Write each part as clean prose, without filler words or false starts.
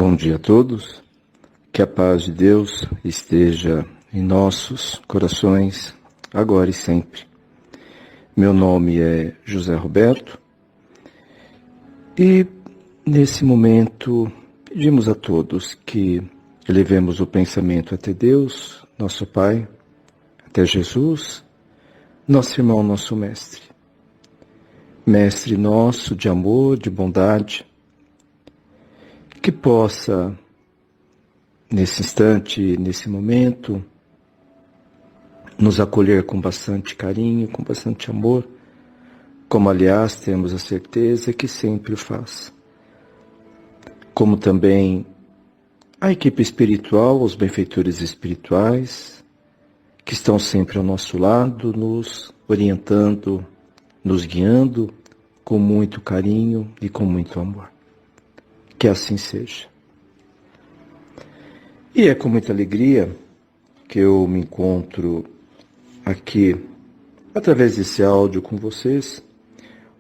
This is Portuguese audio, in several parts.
Bom dia a todos, que a paz de Deus esteja em nossos corações, agora e sempre. Meu nome é José Roberto e nesse momento pedimos a todos que elevemos o pensamento até Deus, nosso Pai, até Jesus, nosso irmão, nosso mestre. Mestre nosso de amor, de bondade, que possa, nesse instante, nesse momento, nos acolher com bastante carinho, com bastante amor, como aliás temos a certeza que sempre o faz. Como também a equipe espiritual, os benfeitores espirituais, que estão sempre ao nosso lado, nos orientando, nos guiando com muito carinho e com muito amor. Que assim seja. E é com muita alegria que eu me encontro aqui, através desse áudio com vocês,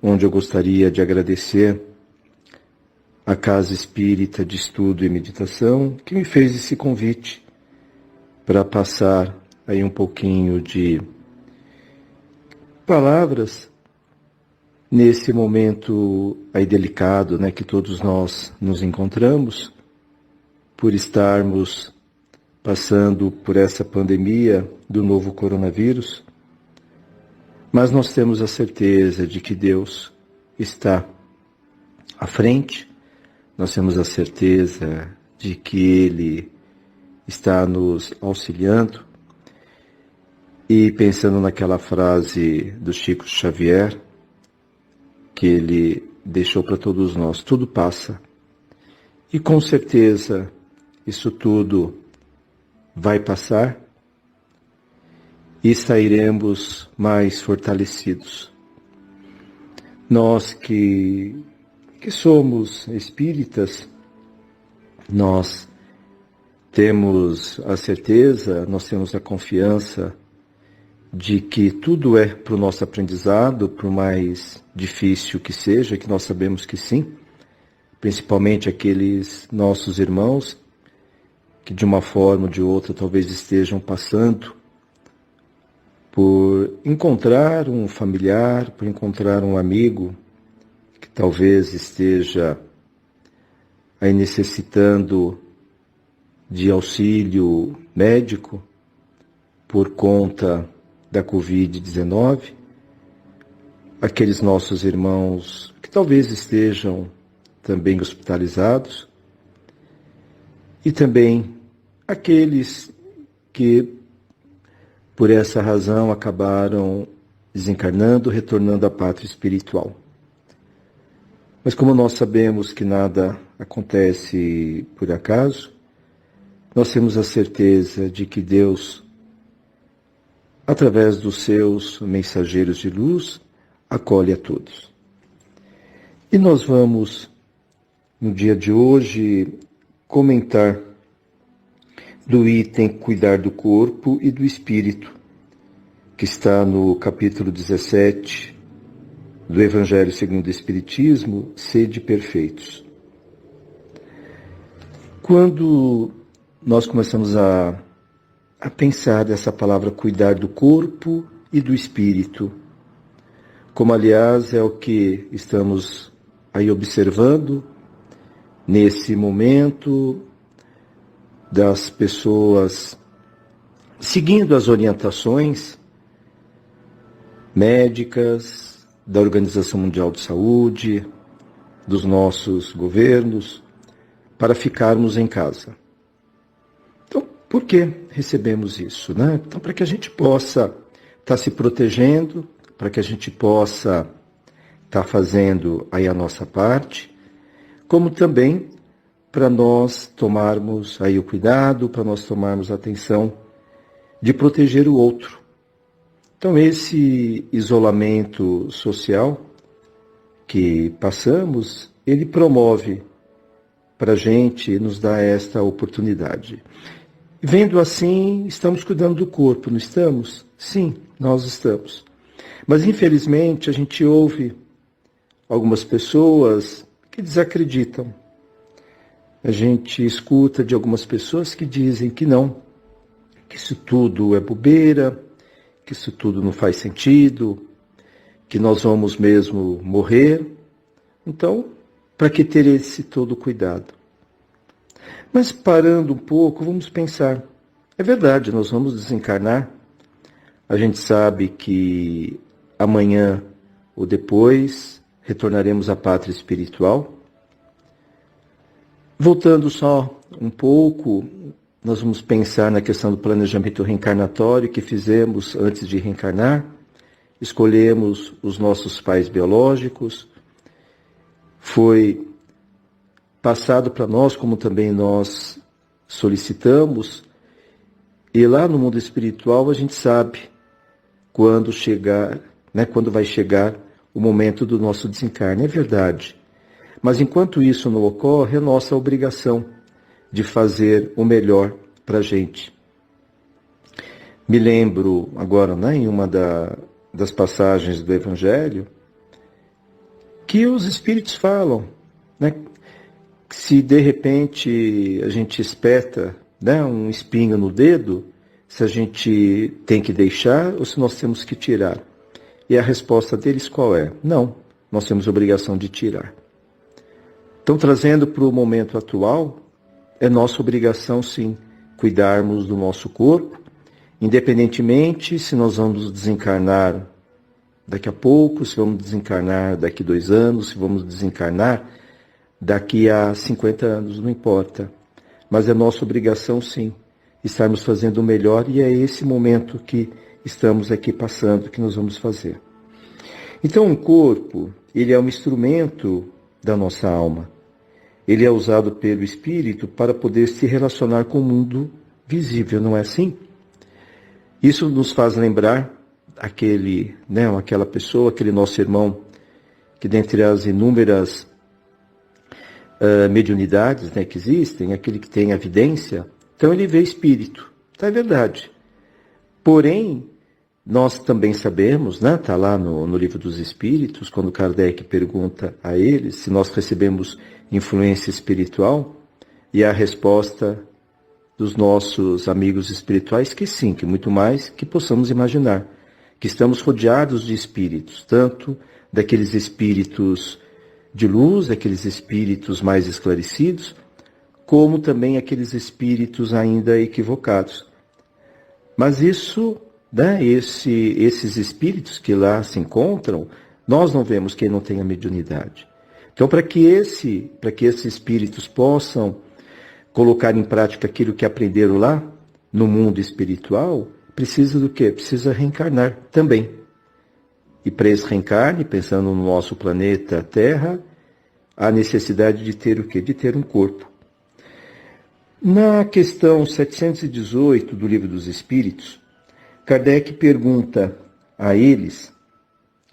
onde eu gostaria de agradecer a Casa Espírita de Estudo e Meditação, que me fez esse convite para passar aí um pouquinho de palavras nesse momento aí delicado, né, que todos nós nos encontramos, por estarmos passando por essa pandemia do novo coronavírus, mas nós temos a certeza de que Deus está à frente, nós temos a certeza de que Ele está nos auxiliando, e pensando naquela frase do Chico Xavier, que ele deixou para todos nós, tudo passa. E com certeza isso tudo vai passar e sairemos mais fortalecidos. Nós que somos espíritas, nós temos a certeza, nós temos a confiança de que tudo é para o nosso aprendizado, por mais difícil que seja, que nós sabemos que sim, principalmente aqueles nossos irmãos que de uma forma ou de outra talvez estejam passando por encontrar um familiar, por encontrar um amigo que talvez esteja aí necessitando de auxílio médico por conta da Covid-19, aqueles nossos irmãos que talvez estejam também hospitalizados, e também aqueles que, por essa razão, acabaram desencarnando, retornando à pátria espiritual. Mas como nós sabemos que nada acontece por acaso, nós temos a certeza de que Deus, através dos seus mensageiros de luz, acolhe a todos. E nós vamos, no dia de hoje, comentar do item Cuidar do Corpo e do Espírito, que está no capítulo 17 do Evangelho segundo o Espiritismo, Sede Perfeitos. Quando nós começamos a pensar dessa palavra cuidar do corpo e do espírito, como aliás é o que estamos aí observando nesse momento das pessoas seguindo as orientações médicas, da Organização Mundial de Saúde, dos nossos governos, para ficarmos em casa. Por que recebemos isso, né? Então, para que a gente possa estar se protegendo, para que a gente possa estar fazendo aí a nossa parte, como também para nós tomarmos aí o cuidado, para nós tomarmos a atenção de proteger o outro. Então, esse isolamento social que passamos, ele promove para a gente, nos dá esta oportunidade. Vendo assim, estamos cuidando do corpo, não estamos? Sim, nós estamos. Mas, infelizmente, a gente ouve algumas pessoas que desacreditam a gente escuta de algumas pessoas que dizem que não, que isso tudo é bobeira, que isso tudo não faz sentido, que nós vamos mesmo morrer. Então, para que ter esse todo cuidado? Mas parando um pouco, vamos pensar. É verdade, nós vamos desencarnar. A gente sabe que amanhã ou depois retornaremos à pátria espiritual. Voltando só um pouco, nós vamos pensar na questão do planejamento reencarnatório que fizemos antes de reencarnar. Escolhemos os nossos pais biológicos. Foi passado para nós, como também nós solicitamos. E lá no mundo espiritual a gente sabe quando chegar, quando vai chegar o momento do nosso desencarne. É verdade. Mas enquanto isso não ocorre, é nossa obrigação de fazer o melhor para a gente. Me lembro agora, em uma das passagens do Evangelho, que os Espíritos falam, que se de repente a gente espeta um espinho no dedo, se a gente tem que deixar ou se nós temos que tirar. E a resposta deles qual é? Não, nós temos obrigação de tirar. Então, trazendo para o momento atual, é nossa obrigação, sim, cuidarmos do nosso corpo, independentemente se nós vamos desencarnar daqui a pouco, se vamos desencarnar daqui a 2 anos, se vamos desencarnar daqui a 50 anos, não importa. Mas é nossa obrigação, sim, estarmos fazendo o melhor e é esse momento que estamos aqui passando que nós vamos fazer. Então, o corpo, ele é um instrumento da nossa alma. Ele é usado pelo Espírito para poder se relacionar com o mundo visível, não é assim? Isso nos faz lembrar aquela pessoa, aquele nosso irmão, que dentre as inúmeras mediunidades que existem, aquele que tem evidência, então ele vê espírito. Tá, é verdade. Porém, nós também sabemos, está lá no Livro dos Espíritos, quando Kardec pergunta a eles se nós recebemos influência espiritual, e a resposta dos nossos amigos espirituais que sim, que muito mais que possamos imaginar, que estamos rodeados de espíritos, tanto daqueles espíritos de luz, daqueles espíritos mais esclarecidos, como também aqueles espíritos ainda equivocados. Mas isso, esses espíritos que lá se encontram, nós não vemos quem não tenha mediunidade. Então, para que esses espíritos possam colocar em prática aquilo que aprenderam lá no mundo espiritual, precisa do quê? Precisa reencarnar também. E para esse reencarne, pensando no nosso planeta Terra, há necessidade de ter o quê? De ter um corpo. Na questão 718 do Livro dos Espíritos, Kardec pergunta a eles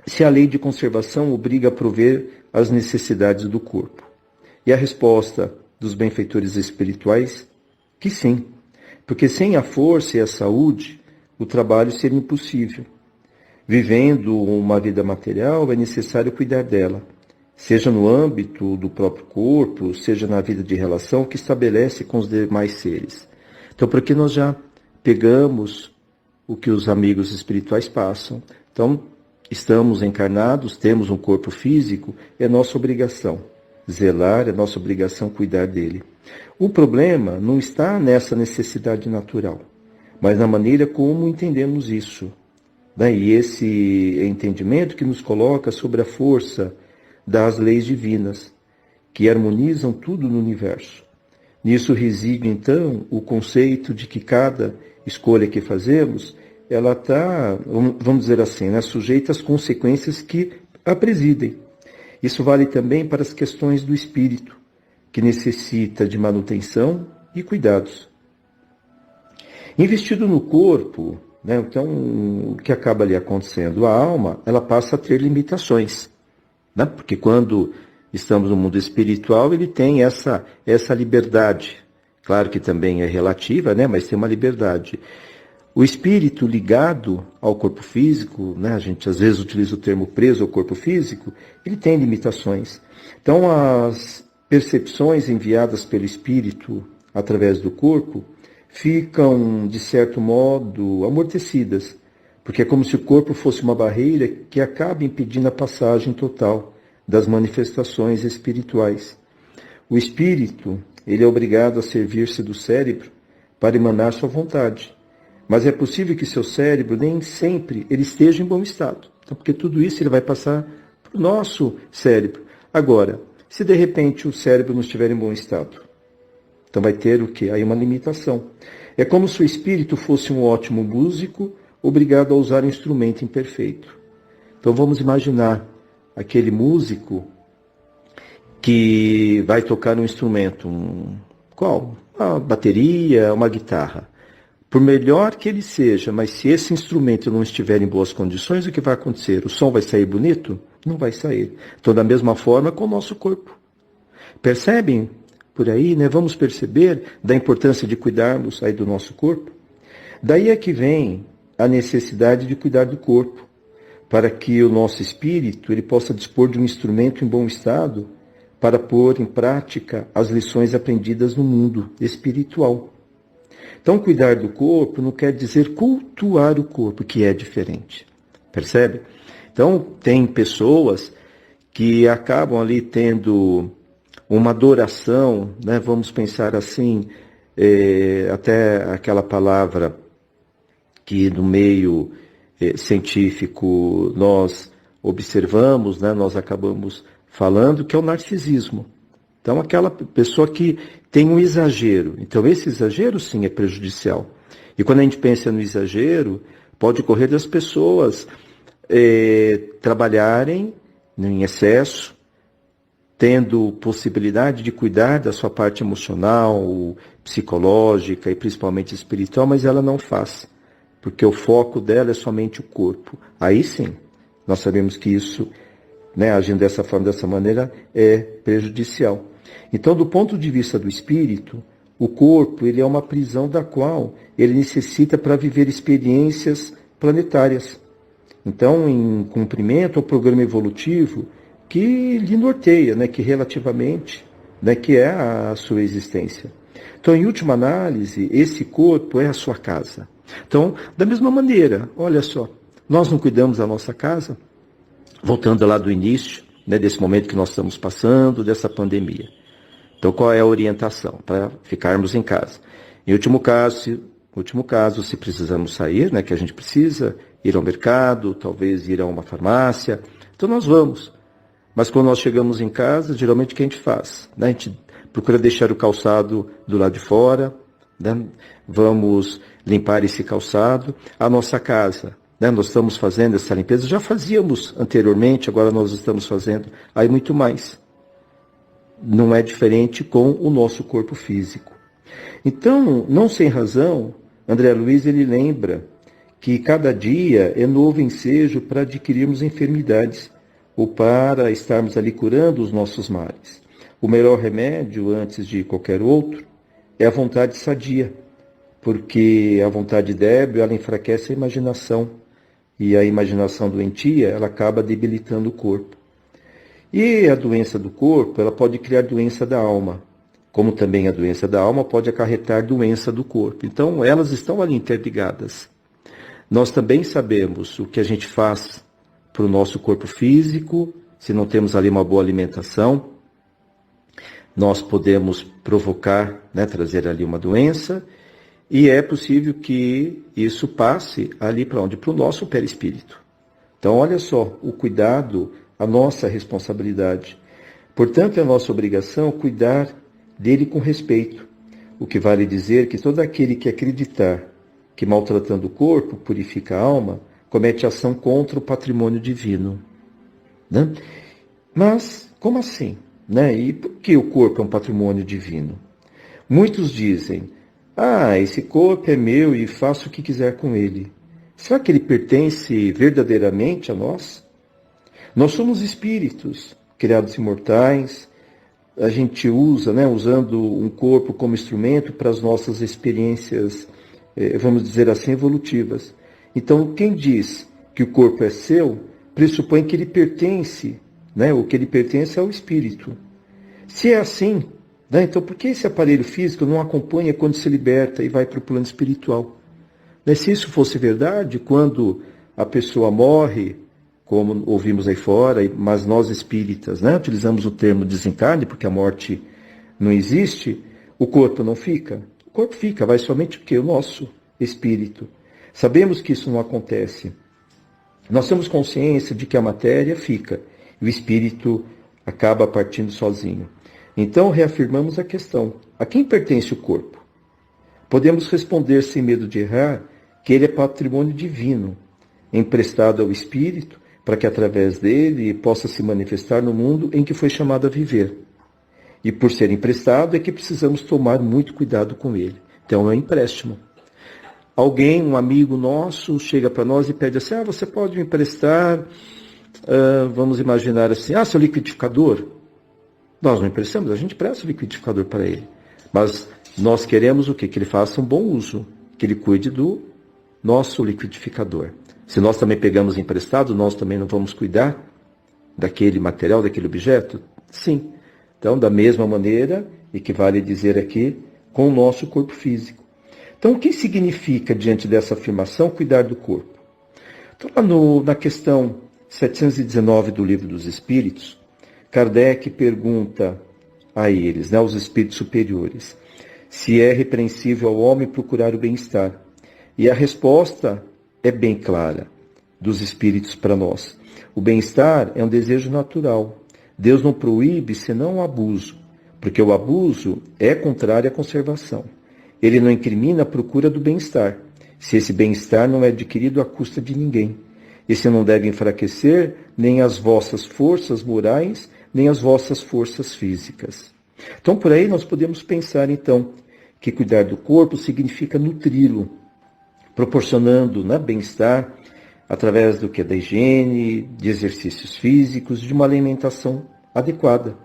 se a lei de conservação obriga a prover as necessidades do corpo. E a resposta dos benfeitores espirituais, que sim, porque sem a força e a saúde, o trabalho seria impossível. Vivendo uma vida material, é necessário cuidar dela, seja no âmbito do próprio corpo, seja na vida de relação que estabelece com os demais seres. Então, porque nós já pegamos o que os amigos espirituais passam. Então, estamos encarnados, temos um corpo físico, é nossa obrigação zelar, é nossa obrigação cuidar dele. O problema não está nessa necessidade natural, mas na maneira como entendemos isso. E esse entendimento que nos coloca sobre a força das leis divinas, que harmonizam tudo no universo. Nisso reside, então, o conceito de que cada escolha que fazemos, ela está, vamos dizer assim, sujeita às consequências que a presidem. Isso vale também para as questões do espírito, que necessita de manutenção e cuidados. Investido no corpo, então, o que acaba ali acontecendo? A alma, ela passa a ter limitações. Porque quando estamos no mundo espiritual, ele tem essa liberdade. Claro que também é relativa, mas tem uma liberdade. O espírito ligado ao corpo físico, a gente às vezes utiliza o termo preso ao corpo físico, ele tem limitações. Então, percepções enviadas pelo espírito através do corpo ficam, de certo modo, amortecidas, porque é como se o corpo fosse uma barreira que acaba impedindo a passagem total das manifestações espirituais. O espírito, ele é obrigado a servir-se do cérebro para emanar sua vontade. Mas é possível que seu cérebro nem sempre ele esteja em bom estado. Então, porque tudo isso ele vai passar para o nosso cérebro. Agora, se de repente o cérebro não estiver em bom estado, então vai ter o quê? Aí uma limitação. É como se o espírito fosse um ótimo músico, obrigado a usar um instrumento imperfeito. Então vamos imaginar aquele músico que vai tocar um instrumento, qual? Uma bateria, uma guitarra. Por melhor que ele seja, mas se esse instrumento não estiver em boas condições, o que vai acontecer? O som vai sair bonito? Não vai sair. Então, da mesma forma com o nosso corpo. Percebem por aí, né? Vamos perceber da importância de cuidarmos aí do nosso corpo? Daí é que vem a necessidade de cuidar do corpo, para que o nosso espírito ele possa dispor de um instrumento em bom estado para pôr em prática as lições aprendidas no mundo espiritual. Então, cuidar do corpo não quer dizer cultuar o corpo, que é diferente. Percebe? Então, tem pessoas que acabam ali tendo uma adoração, né? Vamos pensar assim, até aquela palavra que no meio científico nós observamos, né? Nós acabamos falando, que é o narcisismo. Então, aquela pessoa que tem um exagero. Então, esse exagero, sim, é prejudicial. E quando a gente pensa no exagero, pode ocorrer das pessoas trabalharem em excesso, tendo possibilidade de cuidar da sua parte emocional, psicológica e principalmente espiritual, mas ela não faz, porque o foco dela é somente o corpo. Aí sim, nós sabemos que isso, né, agindo dessa forma, dessa maneira, é prejudicial. Então, do ponto de vista do espírito, o corpo ele é uma prisão da qual ele necessita para viver experiências planetárias. Então, em cumprimento ao programa evolutivo que lhe norteia, né, que relativamente, né, que é a sua existência. Então, em última análise, esse corpo é a sua casa. Então, da mesma maneira, olha só, nós não cuidamos da nossa casa, voltando lá do início, né, desse momento que nós estamos passando, dessa pandemia. Então, qual é a orientação? Para ficarmos em casa. Em último caso, se precisamos sair, né, que a gente precisa ir ao mercado, talvez ir a uma farmácia, então nós vamos. Mas quando nós chegamos em casa, geralmente o que a gente faz? Né? A gente procura deixar o calçado do lado de fora, né? Vamos limpar esse calçado. A nossa casa, né? Nós estamos fazendo essa limpeza, já fazíamos anteriormente, agora nós estamos fazendo aí muito mais. Não é diferente com o nosso corpo físico. Então, não sem razão, André Luiz ele lembra que cada dia é novo ensejo para adquirirmos enfermidades ou para estarmos ali curando os nossos males. O melhor remédio, antes de qualquer outro, é a vontade sadia, porque a vontade débil ela enfraquece a imaginação, e a imaginação doentia ela acaba debilitando o corpo. E a doença do corpo, ela pode criar doença da alma, como também a doença da alma pode acarretar doença do corpo. Então, elas estão ali interligadas. Nós também sabemos o que a gente faz para o nosso corpo físico, se não temos ali uma boa alimentação, nós podemos provocar, né, trazer ali uma doença, e é possível que isso passe ali para onde? Para o nosso perispírito. Então, olha só, o cuidado, a nossa responsabilidade. Portanto, é a nossa obrigação cuidar dele com respeito. O que vale dizer que todo aquele que acreditar que maltratando o corpo purifica a alma, comete ação contra o patrimônio divino. Né? Mas, como assim? Né? E por que o corpo é um patrimônio divino? Muitos dizem, esse corpo é meu e faço o que quiser com ele. Será que ele pertence verdadeiramente a nós? Nós somos espíritos, criados imortais, a gente usa, né, usando um corpo como instrumento para as nossas experiências, vamos dizer assim, evolutivas. Então, quem diz que o corpo é seu, pressupõe que ele pertence, né, o que ele pertence ao espírito. Se é assim, né, então por que esse aparelho físico não acompanha quando se liberta e vai para o plano espiritual? Né, se isso fosse verdade, quando a pessoa morre, como ouvimos aí fora, mas nós espíritas, né, utilizamos o termo desencarne, porque a morte não existe, o corpo não fica? O corpo fica, vai somente o quê? O nosso espírito. Sabemos que isso não acontece. Nós temos consciência de que a matéria fica e o espírito acaba partindo sozinho. Então, reafirmamos a questão: a quem pertence o corpo? Podemos responder sem medo de errar que ele é patrimônio divino, emprestado ao espírito para que através dele possa se manifestar no mundo em que foi chamado a viver. E por ser emprestado é que precisamos tomar muito cuidado com ele. Então é um empréstimo. Alguém, um amigo nosso, chega para nós e pede assim: você pode me emprestar, vamos imaginar assim, seu liquidificador? Nós não emprestamos, a gente presta o liquidificador para ele. Mas nós queremos o quê? Que ele faça um bom uso, que ele cuide do nosso liquidificador. Se nós também pegamos emprestado, nós também não vamos cuidar daquele material, daquele objeto? Sim. Então, da mesma maneira, equivale dizer aqui, com o nosso corpo físico. Então, o que significa, diante dessa afirmação, cuidar do corpo? Então, lá na questão 719 do Livro dos Espíritos, Kardec pergunta a eles, aos espíritos superiores, se é repreensível ao homem procurar o bem-estar. E a resposta é bem clara dos espíritos para nós. O bem-estar é um desejo natural. Deus não proíbe senão o abuso, porque o abuso é contrário à conservação. Ele não incrimina a procura do bem-estar, se esse bem-estar não é adquirido à custa de ninguém. Esse não deve enfraquecer nem as vossas forças morais, nem as vossas forças físicas. Então, por aí nós podemos pensar, então, que cuidar do corpo significa nutri-lo, proporcionando bem-estar através do que? Da higiene, de exercícios físicos, de uma alimentação adequada.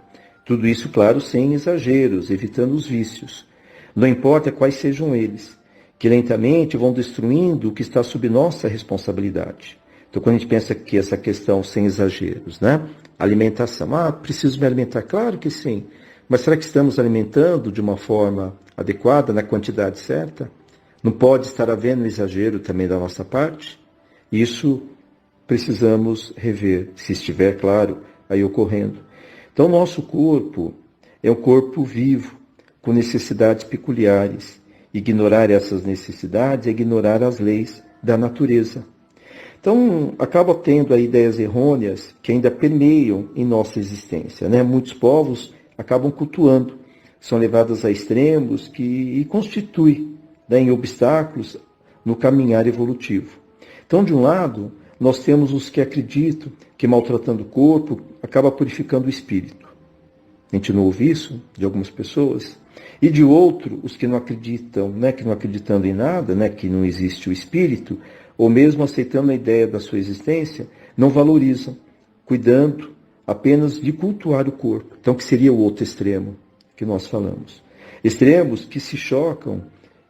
Tudo isso, claro, sem exageros, evitando os vícios. Não importa quais sejam eles, que lentamente vão destruindo o que está sob nossa responsabilidade. Então, quando a gente pensa que essa questão sem exageros, alimentação, preciso me alimentar? Claro que sim, mas será que estamos alimentando de uma forma adequada, na quantidade certa? Não pode estar havendo exagero também da nossa parte? Isso precisamos rever, se estiver, claro, aí ocorrendo. Então, nosso corpo é um corpo vivo, com necessidades peculiares. Ignorar essas necessidades é ignorar as leis da natureza. Então, acaba tendo aí ideias errôneas que ainda permeiam em nossa existência. Muitos povos acabam cultuando, são levados a extremos e constituem em obstáculos no caminhar evolutivo. Então, de um lado, nós temos os que acreditam que maltratando o corpo acaba purificando o espírito. A gente não ouve isso de algumas pessoas. E de outro, os que não acreditam, que não acreditando em nada, que não existe o espírito, ou mesmo aceitando a ideia da sua existência, não valorizam, cuidando apenas de cultuar o corpo. Então, que seria o outro extremo que nós falamos. Extremos que se chocam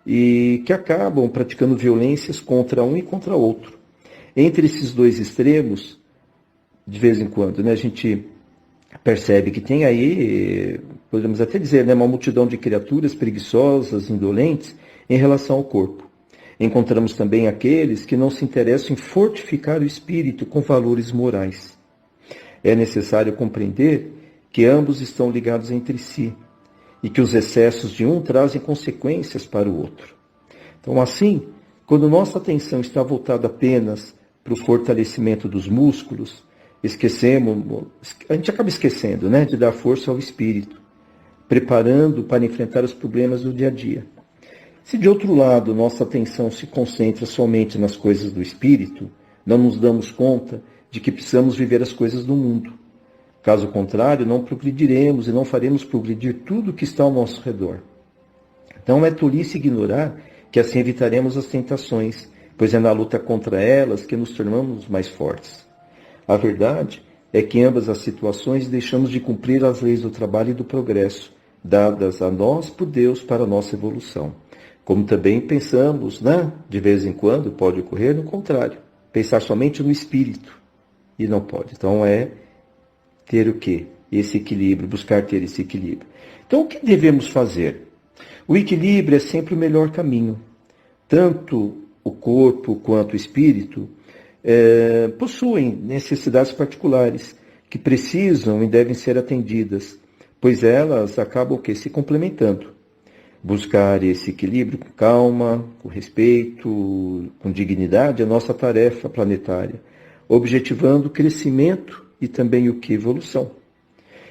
e que acabam praticando violências contra um e contra outro. Entre esses dois extremos, de vez em quando, a gente percebe que tem aí, podemos até dizer, uma multidão de criaturas preguiçosas, indolentes, em relação ao corpo. Encontramos também aqueles que não se interessam em fortificar o espírito com valores morais. É necessário compreender que ambos estão ligados entre si e que os excessos de um trazem consequências para o outro. Então, assim, quando nossa atenção está voltada apenas para o fortalecimento dos músculos, a gente acaba esquecendo, de dar força ao espírito, preparando para enfrentar os problemas do dia a dia. Se de outro lado nossa atenção se concentra somente nas coisas do espírito, não nos damos conta de que precisamos viver as coisas do mundo. Caso contrário, não progrediremos e não faremos progredir tudo que está ao nosso redor. Então é tolice ignorar que assim evitaremos as tentações, pois é na luta contra elas que nos tornamos mais fortes. A verdade é que em ambas as situações deixamos de cumprir as leis do trabalho e do progresso, dadas a nós por Deus para a nossa evolução. Como também pensamos, de vez em quando, pode ocorrer no contrário, pensar somente no espírito, e não pode. Então é ter o quê? esse equilíbrio, buscar ter esse equilíbrio. Então, o que devemos fazer? O equilíbrio é sempre o melhor caminho. Tanto o corpo quanto o espírito possuem necessidades particulares que precisam e devem ser atendidas, pois elas acabam se complementando. Buscar esse equilíbrio com calma, com respeito, com dignidade é nossa tarefa planetária, objetivando o crescimento e também o que? Evolução.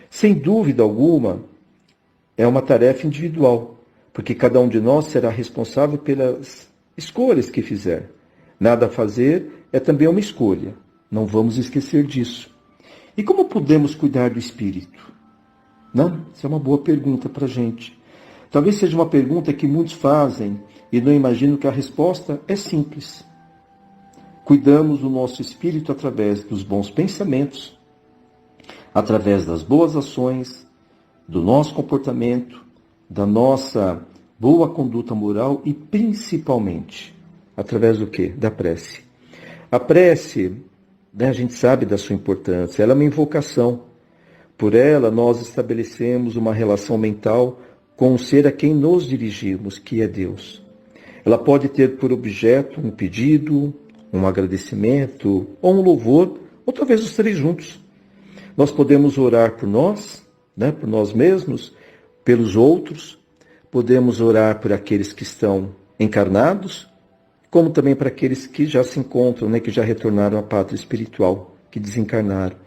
Sem dúvida alguma, é uma tarefa individual, porque cada um de nós será responsável pelas escolhas que fizer. Nada a fazer é também uma escolha. Não vamos esquecer disso. E como podemos cuidar do espírito? Não? Essa é uma boa pergunta para a gente. Talvez seja uma pergunta que muitos fazem e não imaginam que a resposta é simples. Cuidamos do nosso espírito através dos bons pensamentos, através das boas ações, do nosso comportamento, da nossa boa conduta moral e principalmente através do quê? Da prece. A prece, a gente sabe da sua importância, ela é uma invocação. Por ela, nós estabelecemos uma relação mental com o ser a quem nos dirigimos, que é Deus. Ela pode ter por objeto um pedido, um agradecimento, ou um louvor, ou talvez os três juntos. Nós podemos orar por nós, por nós mesmos, pelos outros, podemos orar por aqueles que estão encarnados, como também para aqueles que já se encontram, que já retornaram à pátria espiritual, que desencarnaram.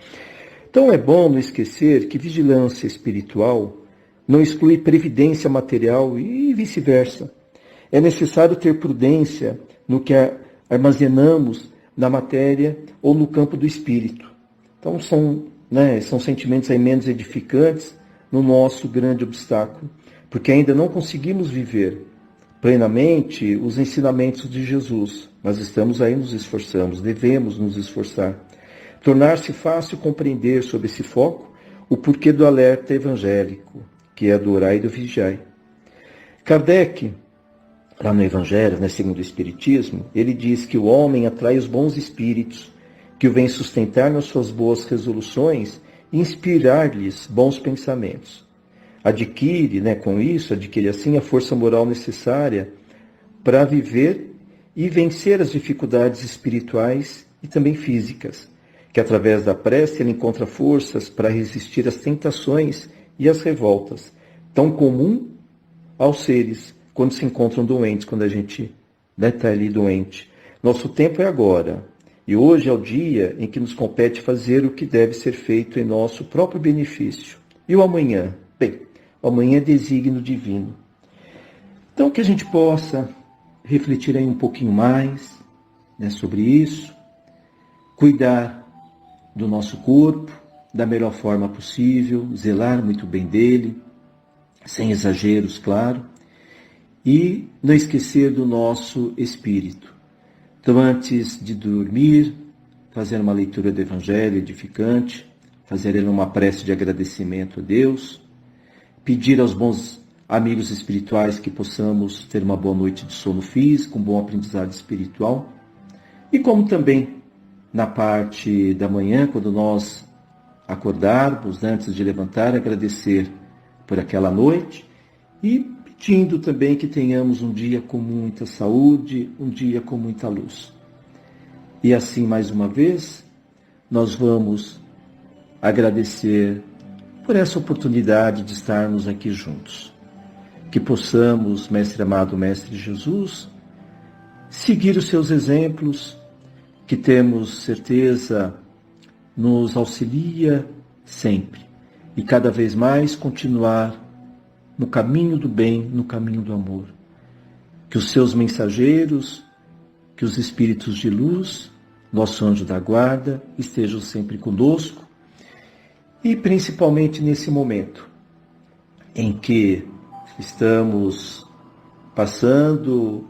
Então é bom não esquecer que vigilância espiritual não exclui previdência material e vice-versa. É necessário ter prudência no que armazenamos na matéria ou no campo do espírito. Então são sentimentos aí menos edificantes no nosso grande obstáculo, porque ainda não conseguimos viver plenamente os ensinamentos de Jesus. Nós estamos aí nos esforçando, devemos nos esforçar. Tornar-se fácil compreender sob esse foco o porquê do alerta evangélico, que é do orai e do vigiai. Kardec, lá no Evangelho, segundo o Espiritismo, ele diz que o homem atrai os bons espíritos, que o vêm sustentar nas suas boas resoluções e inspirar-lhes bons pensamentos. Adquire assim a força moral necessária para viver e vencer as dificuldades espirituais e também físicas, que através da prece ele encontra forças para resistir às tentações e às revoltas, tão comum aos seres quando se encontram doentes, quando a gente está ali doente. Nosso tempo é agora, e hoje é o dia em que nos compete fazer o que deve ser feito em nosso próprio benefício. E o amanhã? Bem, o amanhã é desígnio divino. Então que a gente possa refletir aí um pouquinho mais sobre isso, cuidar do nosso corpo da melhor forma possível, zelar muito bem dele, sem exageros, claro, e não esquecer do nosso espírito. Então, antes de dormir, fazer uma leitura do Evangelho edificante, fazer uma prece de agradecimento a Deus, pedir aos bons amigos espirituais que possamos ter uma boa noite de sono físico, um bom aprendizado espiritual, e como também na parte da manhã, quando nós acordarmos, antes de levantar, agradecer por aquela noite e pedindo também que tenhamos um dia com muita saúde, um dia com muita luz. E assim, mais uma vez, nós vamos agradecer por essa oportunidade de estarmos aqui juntos. Que possamos, Mestre amado, Mestre Jesus, seguir os seus exemplos, que temos certeza nos auxilia sempre e cada vez mais continuar no caminho do bem, no caminho do amor. Que os seus mensageiros, que os espíritos de luz, nosso anjo da guarda, estejam sempre conosco e principalmente nesse momento em que estamos passando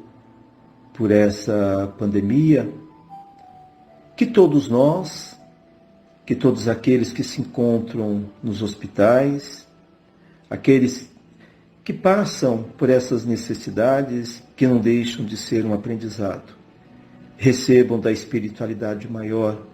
por essa pandemia, que todos nós, que todos aqueles que se encontram nos hospitais, aqueles que passam por essas necessidades, que não deixam de ser um aprendizado, recebam da espiritualidade maior